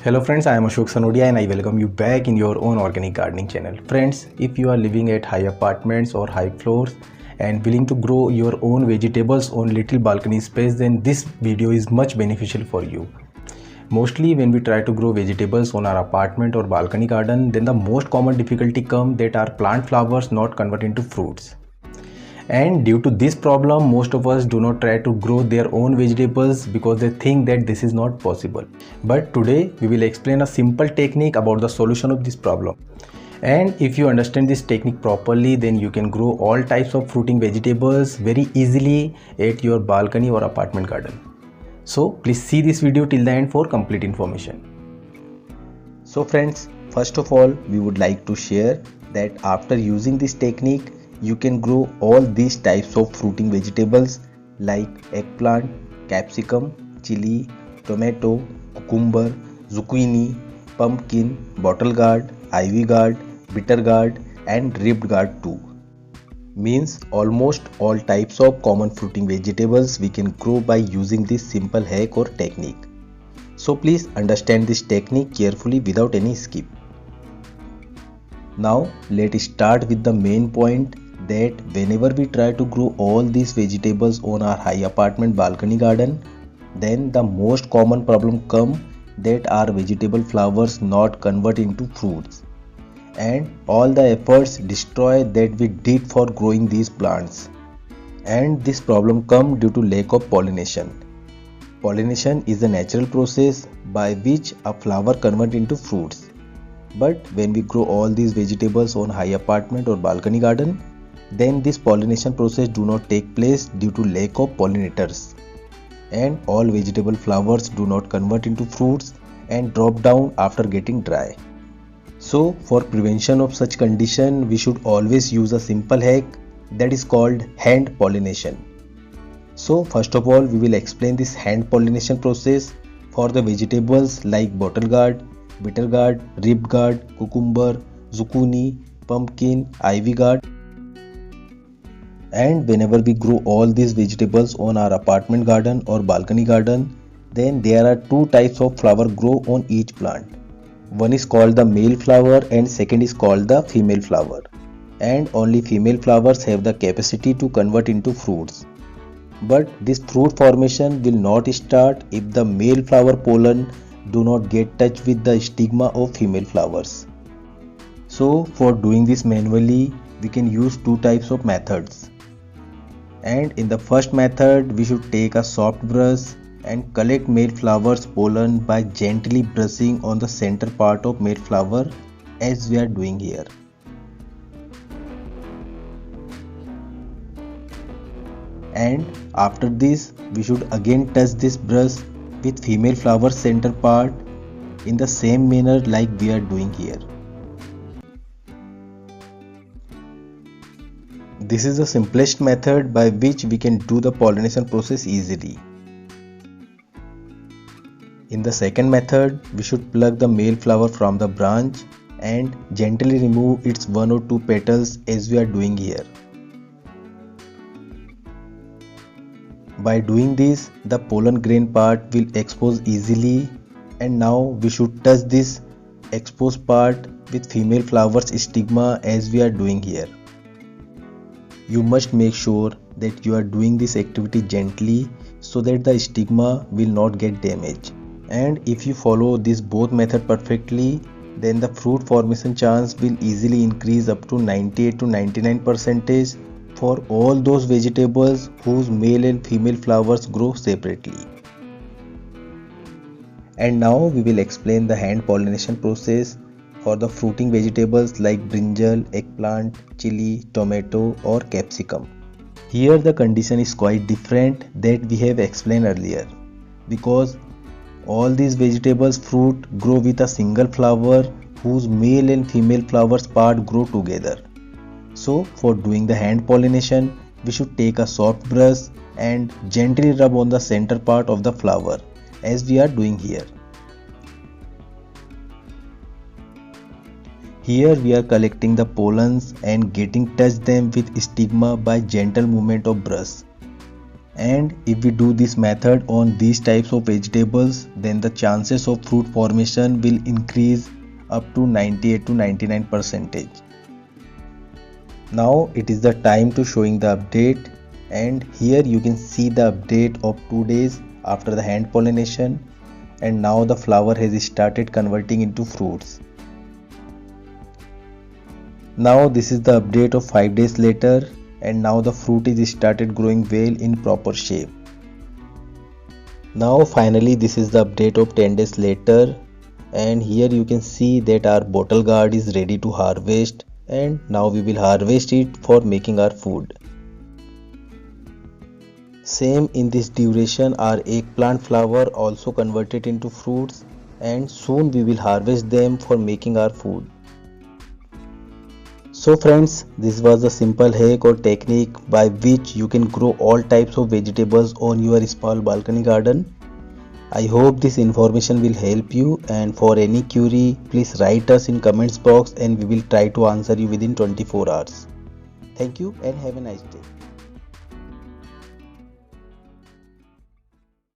Hello friends, I am Ashok Sanodia and I welcome you back in your own organic gardening channel. Friends, if you are living at high apartments or high floors and willing to grow your own vegetables on little balcony space, then this video is much beneficial for you. Mostly when we try to grow vegetables on our apartment or balcony garden, then the most common difficulty comes that our plant flowers not convert into fruits. And due to this problem, most of us do not try to grow their own vegetables because they think that this is not possible. But today we will explain a simple technique about the solution of this problem. And if you understand this technique properly, then you can grow all types of fruiting vegetables very easily at your balcony or apartment garden. So please see this video till the end for complete information. So friends, first of all we would like to share that after using this technique, you can grow all these types of fruiting vegetables like eggplant, capsicum, chili, tomato, cucumber, zucchini, pumpkin, bottle gourd, ivy gourd, bitter gourd and ribbed gourd too. Means almost all types of common fruiting vegetables we can grow by using this simple hack or technique. So please understand this technique carefully without any skip. Now let's start with the main point that whenever we try to grow all these vegetables on our high apartment balcony garden, then the most common problem come that our vegetable flowers not convert into fruits and all the efforts destroy that we did for growing these plants. And this problem come due to lack of pollination. Pollination is a natural process by which a flower convert into fruits. But when we grow all these vegetables on high apartment or balcony garden, then this pollination process do not take place due to lack of pollinators and all vegetable flowers do not convert into fruits and drop down after getting dry. So for prevention of such condition, we should always use a simple hack that is called hand pollination. So first of all we will explain this hand pollination process for the vegetables like bottle gourd, bitter gourd, ribbed gourd, cucumber, zucchini, pumpkin, ivy gourd. And whenever we grow all these vegetables on our apartment garden or balcony garden, then there are two types of flower grow on each plant. One is called the male flower and second is called the female flower. And only female flowers have the capacity to convert into fruits. But this fruit formation will not start if the male flower pollen do not get touch with the stigma of female flowers. So for doing this manually, we can use two types of methods. And in the first method, we should take a soft brush and collect male flowers pollen by gently brushing on the center part of male flower as we are doing here. And after this, we should again touch this brush with female flower center part in the same manner like we are doing here. This is the simplest method by which we can do the pollination process easily. In the second method, we should pluck the male flower from the branch and gently remove its one or two petals as we are doing here. By doing this, the pollen grain part will expose easily and now we should touch this exposed part with female flowers stigma as we are doing here. You must make sure that you are doing this activity gently so that the stigma will not get damaged. And if you follow this both method perfectly, then the fruit formation chance will easily increase up to 98 to 99% for all those vegetables whose male and female flowers grow separately. And now we will explain the hand pollination process for the fruiting vegetables like brinjal, eggplant, chili, tomato or capsicum. Here the condition is quite different that we have explained earlier because all these vegetables fruit grow with a single flower whose male and female flowers part grow together. So for doing the hand pollination, we should take a soft brush and gently rub on the center part of the flower as we are doing here. Here we are collecting the pollens and getting touch them with stigma by gentle movement of brush. And if we do this method on these types of vegetables, then the chances of fruit formation will increase up to 98 to 99%. Now it is the time to showing the update, and here you can see the update of 2 days after the hand pollination, and now the flower has started converting into fruits. Now this is the update of 5 days later, and now the fruit is started growing well in proper shape. Now finally this is the update of 10 days later, and here you can see that our bottle gourd is ready to harvest, and now we will harvest it for making our food. Same in this duration, our eggplant flower also converted into fruits, and soon we will harvest them for making our food. So friends, this was the simple hack or technique by which you can grow all types of vegetables on your small balcony garden. I hope this information will help you, and for any query please write us in comments box and we will try to answer you within 24 hours. Thank you and have a nice day.